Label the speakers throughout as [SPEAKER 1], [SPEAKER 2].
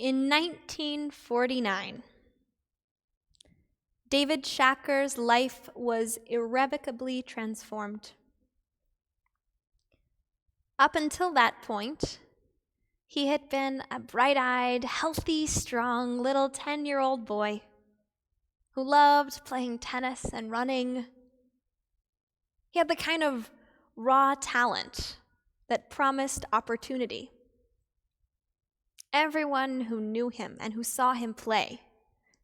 [SPEAKER 1] In 1949, David Shacker's life was irrevocably transformed. Up until that point, he had been a bright-eyed, healthy, strong little 10-year-old boy who loved playing tennis and running. He had the kind of raw talent that promised opportunity. Everyone who knew him and who saw him play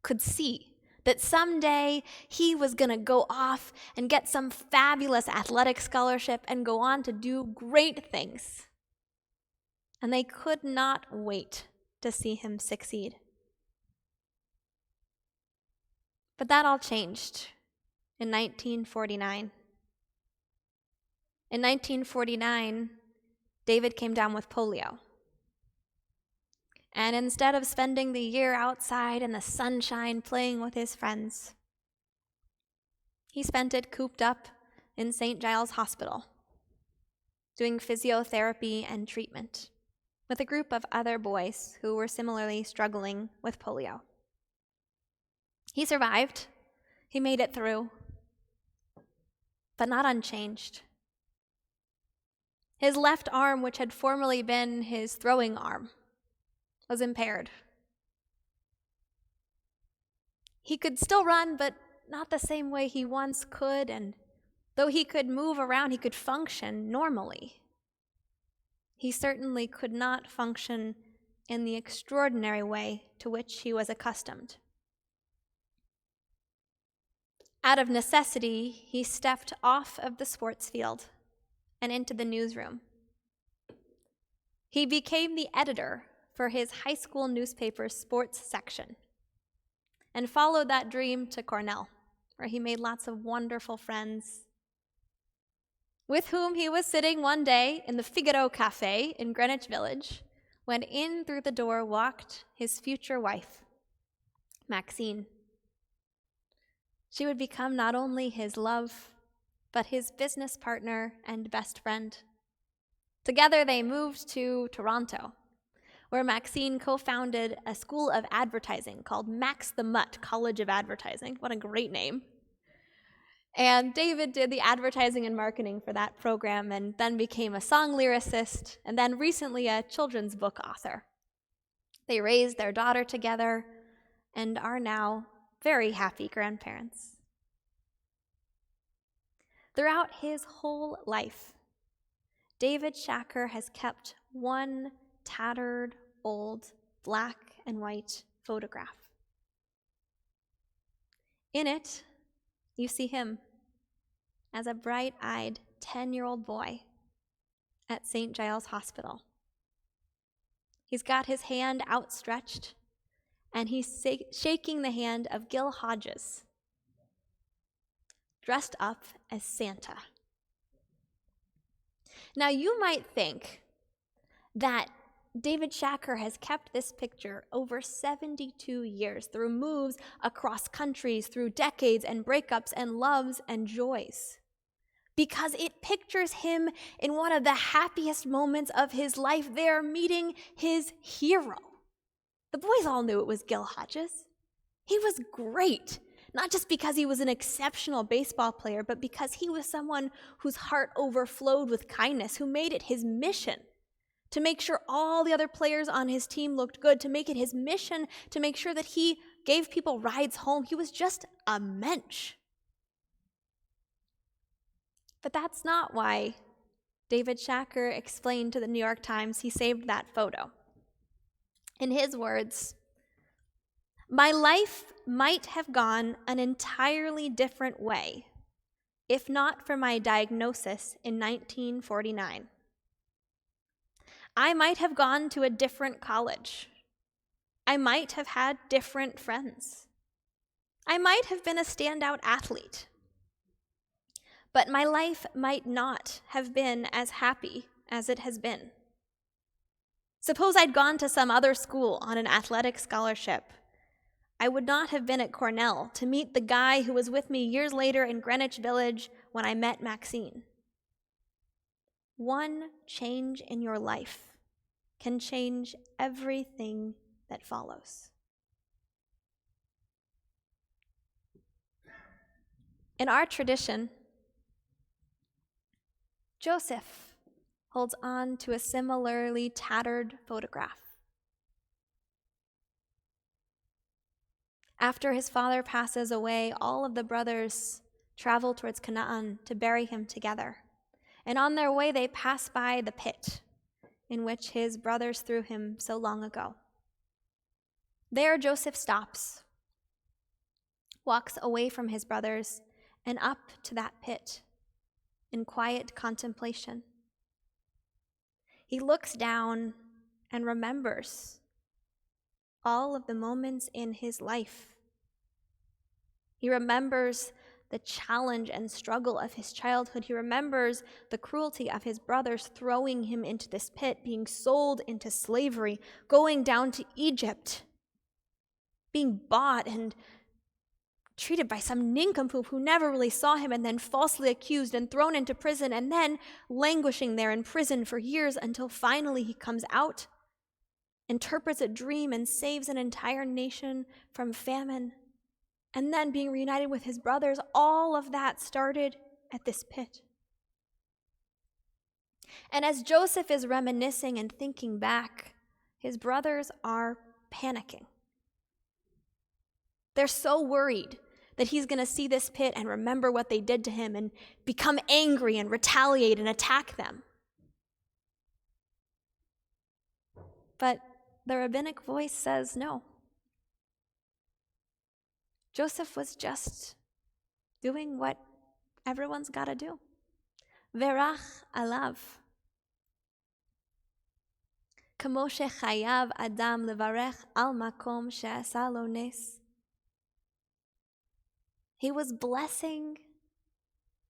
[SPEAKER 1] could see that someday he was going to go off and get some fabulous athletic scholarship and go on to do great things. And they could not wait to see him succeed. But that all changed in 1949. In 1949, David came down with polio. And instead of spending the year outside in the sunshine playing with his friends, he spent it cooped up in St. Giles Hospital, doing physiotherapy and treatment with a group of other boys who were similarly struggling with polio. He survived. He made it through, but not unchanged. His left arm, which had formerly been his throwing arm, was impaired. He could still run, but not the same way he once could, and though he could move around, he could function normally. He certainly could not function in the extraordinary way to which he was accustomed. Out of necessity, he stepped off of the sports field and into the newsroom. He became the editor for his high school newspaper's sports section and followed that dream to Cornell, where he made lots of wonderful friends, with whom he was sitting one day in the Figaro Cafe in Greenwich Village when in through the door walked his future wife, Maxine. She would become not only his love, but his business partner and best friend. Together they moved to Toronto, where Maxine co-founded a school of advertising called Max the Mutt College of Advertising. What a great name. And David did the advertising and marketing for that program and then became a song lyricist and then recently a children's book author. They raised their daughter together and are now very happy grandparents. Throughout his whole life, David Shacker has kept one tattered, old, black and white photograph. In it, you see him as a bright-eyed 10-year-old boy at St. Giles Hospital. He's got his hand outstretched, and he's shaking the hand of Gil Hodges, dressed up as Santa. Now, you might think that David Shacker has kept this picture over 72 years through moves across countries, through decades and breakups and loves and joys, because it pictures him in one of the happiest moments of his life there, meeting his hero. The boys all knew it was Gil Hodges. He was great, not just because he was an exceptional baseball player, but because he was someone whose heart overflowed with kindness, who made it his mission to make sure all the other players on his team looked good, to make it his mission to make sure that he gave people rides home. He was just a mensch. But that's not why David Shacker explained to the New York Times he saved that photo. In his words, "My life might have gone an entirely different way if not for my diagnosis in 1949. I might have gone to a different college. I might have had different friends. I might have been a standout athlete. But my life might not have been as happy as it has been. Suppose I'd gone to some other school on an athletic scholarship. I would not have been at Cornell to meet the guy who was with me years later in Greenwich Village when I met Maxine. One change in your life can change everything that follows. In our tradition, Joseph holds on to a similarly tattered photograph. After his father passes away, all of the brothers travel towards Canaan to bury him together. And on their way, they pass by the pit in which his brothers threw him so long ago. There, Joseph stops, walks away from his brothers, and up to that pit in quiet contemplation. He looks down and remembers all of the moments in his life. He remembers the challenge and struggle of his childhood. He remembers the cruelty of his brothers throwing him into this pit, being sold into slavery, going down to Egypt, being bought and treated by some nincompoop who never really saw him, and then falsely accused and thrown into prison, and then languishing there in prison for years until finally he comes out, interprets a dream, and saves an entire nation from famine, and then being reunited with his brothers. All of that started at this pit. And as Joseph is reminiscing and thinking back, his brothers are panicking. They're so worried that he's going to see this pit and remember what they did to him and become angry and retaliate and attack them. But the rabbinic voice says no. Joseph was just doing what everyone's got to do. Verach alav. Kamo shechayav adam levarech al makom she'asa lo nes. He was blessing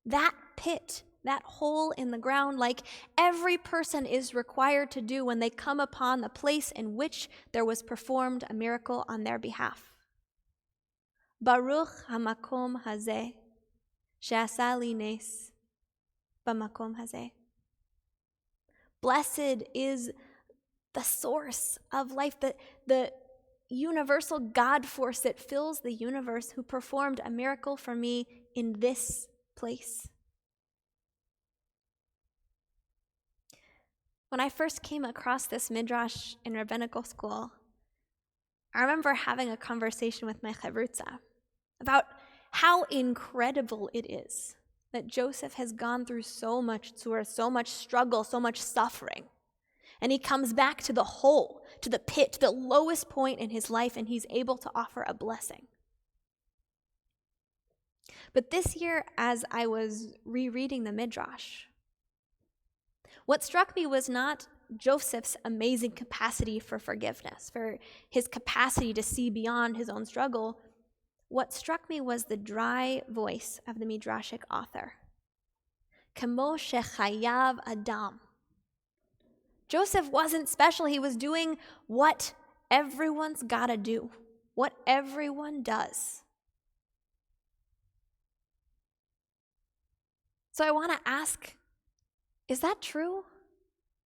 [SPEAKER 1] that pit, that hole in the ground, like every person is required to do when they come upon the place in which there was performed a miracle on their behalf. Baruch hamakom hazeh, she'asa li nes bamakom hazeh. Blessed is the source of life, the universal God force that fills the universe, who performed a miracle for me in this place. When I first came across this midrash in rabbinical school, I remember having a conversation with my chavrutza about how incredible it is that Joseph has gone through so much tzur, so much struggle, so much suffering. And he comes back to the hole, to the pit, to the lowest point in his life, and he's able to offer a blessing. But this year, as I was rereading the Midrash, what struck me was not Joseph's amazing capacity for forgiveness, for his capacity to see beyond his own struggle. What struck me was the dry voice of the Midrashic author. Kamo shechayav adam. Joseph wasn't special. He was doing what everyone's got to do, what everyone does. So I want to ask, is that true?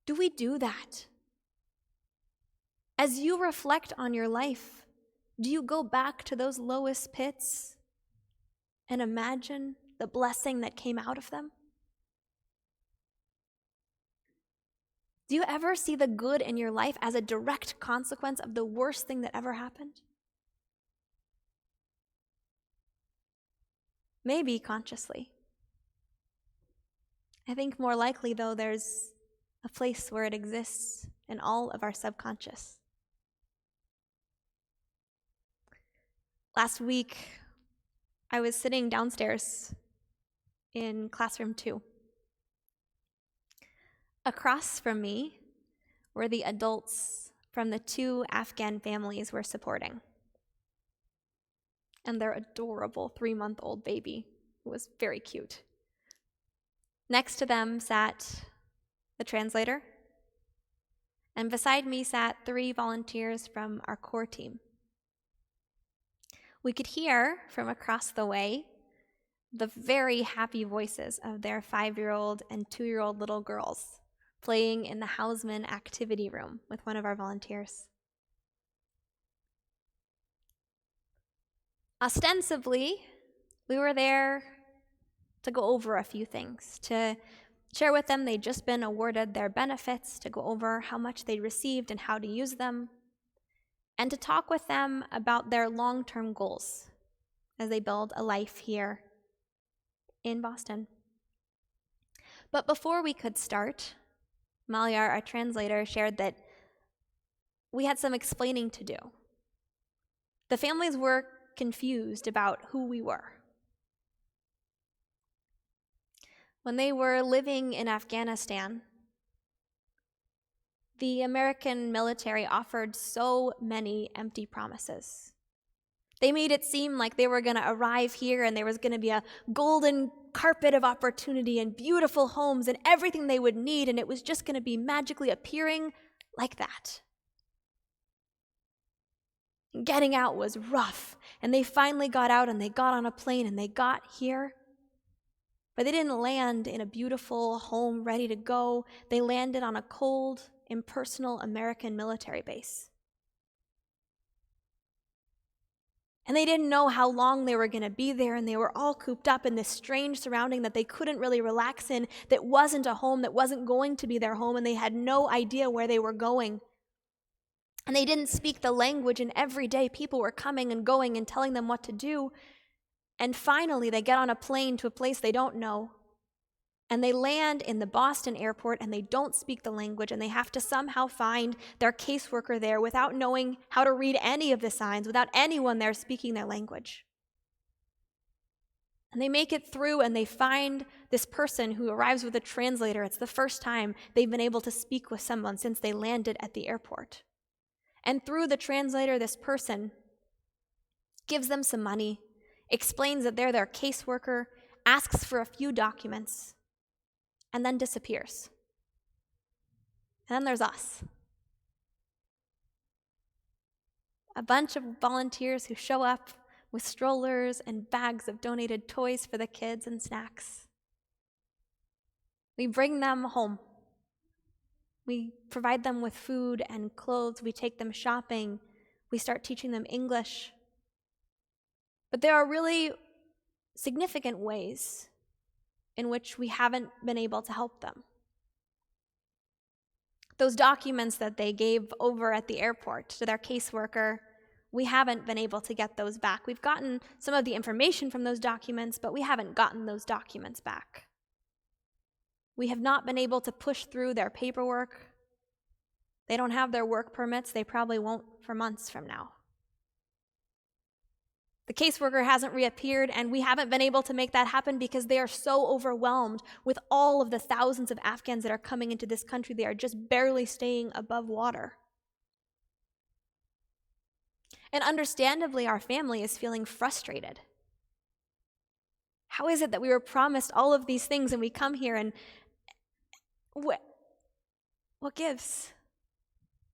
[SPEAKER 1] Do we do that? As you reflect on your life, do you go back to those lowest pits and imagine the blessing that came out of them? Do you ever see the good in your life as a direct consequence of the worst thing that ever happened? Maybe consciously. I think more likely, though, there's a place where it exists in all of our subconscious. Last week, I was sitting downstairs in classroom 2. Across from me were the adults from the 2 Afghan families we're supporting, and their adorable 3-month-old baby, who was very cute. Next to them sat the translator, and beside me sat 3 volunteers from our core team. We could hear from across the way the very happy voices of their 5-year-old and 2-year-old little girls playing in the Hausman activity room with one of our volunteers. Ostensibly, we were there to go over a few things, to share with them they'd just been awarded their benefits, to go over how much they'd received and how to use them, and to talk with them about their long-term goals as they build a life here in Boston. But before we could start, Malyar, our translator, shared that we had some explaining to do. The families were confused about who we were. When they were living in Afghanistan, the American military offered so many empty promises. They made it seem like they were going to arrive here and there was going to be a golden carpet of opportunity and beautiful homes and everything they would need, and it was just going to be magically appearing like that. Getting out was rough, and they finally got out and they got on a plane and they got here. But they didn't land in a beautiful home ready to go. They landed on a cold, impersonal American military base. And they didn't know how long they were going to be there, and they were all cooped up in this strange surrounding that they couldn't really relax in, that wasn't a home, that wasn't going to be their home, and they had no idea where they were going. And they didn't speak the language, and every day people were coming and going and telling them what to do. And finally, they get on a plane to a place they don't know, and they land in the Boston airport, and they don't speak the language, and they have to somehow find their caseworker there without knowing how to read any of the signs, without anyone there speaking their language. And they make it through, and they find this person who arrives with a translator. It's the first time they've been able to speak with someone since they landed at the airport. And through the translator, this person gives them some money, explains that they're their caseworker, asks for a few documents, and then disappears. And then there's us. A bunch of volunteers who show up with strollers and bags of donated toys for the kids and snacks. We bring them home. We provide them with food and clothes. We take them shopping. We start teaching them English. But there are really significant ways in which we haven't been able to help them. Those documents that they gave over at the airport to their caseworker, we haven't been able to get those back. We've gotten some of the information from those documents, but we haven't gotten those documents back. We have not been able to push through their paperwork. They don't have their work permits. They probably won't for months from now. The caseworker hasn't reappeared, and we haven't been able to make that happen because they are so overwhelmed with all of the thousands of Afghans that are coming into this country. They are just barely staying above water. And understandably, our family is feeling frustrated. How is it that we were promised all of these things and we come here and what gives?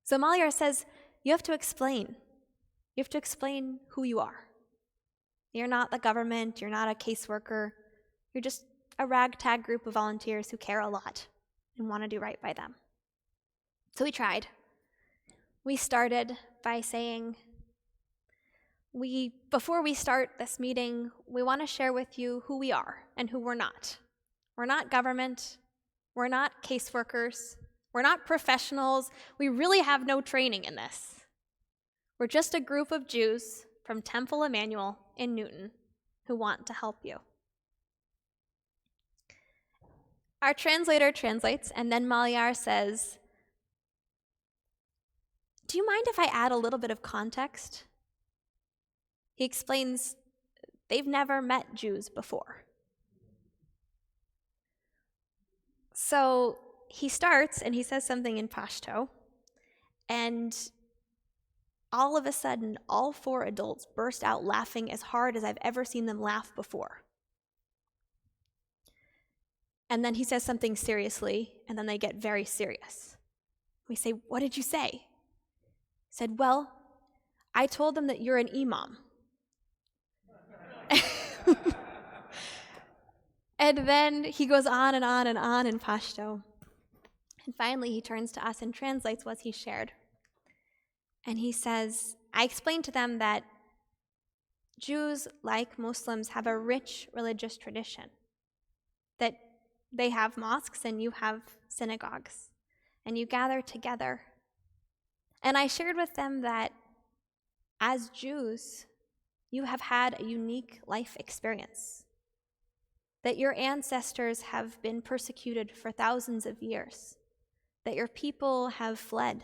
[SPEAKER 1] So Malyar says, you have to explain. You have to explain who you are. You're not the government, you're not a caseworker, you're just a ragtag group of volunteers who care a lot and want to do right by them. So we tried. We started by saying, before we start this meeting, we want to share with you who we are and who we're not. We're not government, we're not caseworkers, we're not professionals, we really have no training in this. We're just a group of Jews from Temple Emmanuel in Newton who want to help you. Our translator translates, and then Malyar says, do you mind if I add a little bit of context? He explains they've never met Jews before. So he starts and he says something in Pashto, and all of a sudden, all four adults burst out laughing as hard as I've ever seen them laugh before. And then he says something seriously, and then they get very serious. We say, what did you say? He said, well, I told them that you're an imam. And then he goes on and on and on in Pashto. And finally, he turns to us and translates what he shared. And he says, I explained to them that Jews, like Muslims, have a rich religious tradition, that they have mosques and you have synagogues, and you gather together. And I shared with them that as Jews, you have had a unique life experience, that your ancestors have been persecuted for thousands of years, that your people have fled,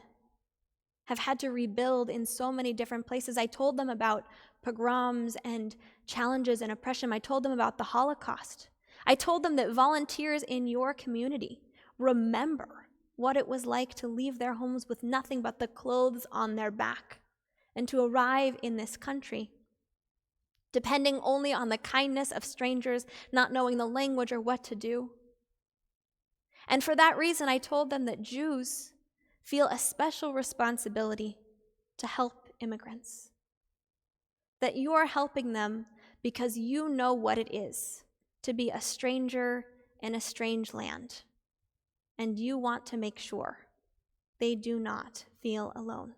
[SPEAKER 1] have had to rebuild in so many different places. I told them about pogroms and challenges and oppression. I told them about the Holocaust. I told them that volunteers in your community remember what it was like to leave their homes with nothing but the clothes on their back and to arrive in this country depending only on the kindness of strangers, not knowing the language or what to do. And for that reason, I told them that Jews feel a special responsibility to help immigrants, that you are helping them because you know what it is to be a stranger in a strange land, and you want to make sure they do not feel alone.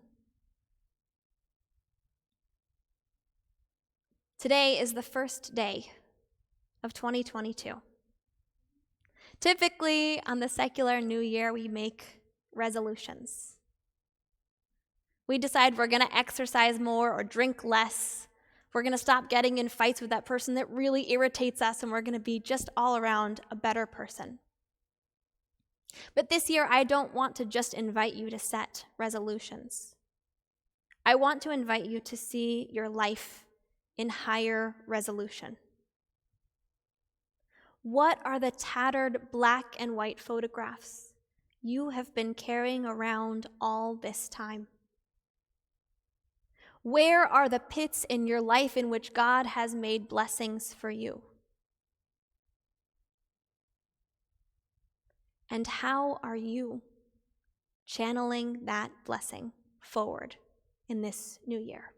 [SPEAKER 1] Today is the first day of 2022. Typically, on the secular New Year, we make resolutions. We decide we're going to exercise more or drink less. We're going to stop getting in fights with that person that really irritates us, and we're going to be just all around a better person. But this year, I don't want to just invite you to set resolutions. I want to invite you to see your life in higher resolution. What are the tattered black and white photographs you have been carrying around all this time? Where are the pits in your life in which God has made blessings for you? And how are you channeling that blessing forward in this new year?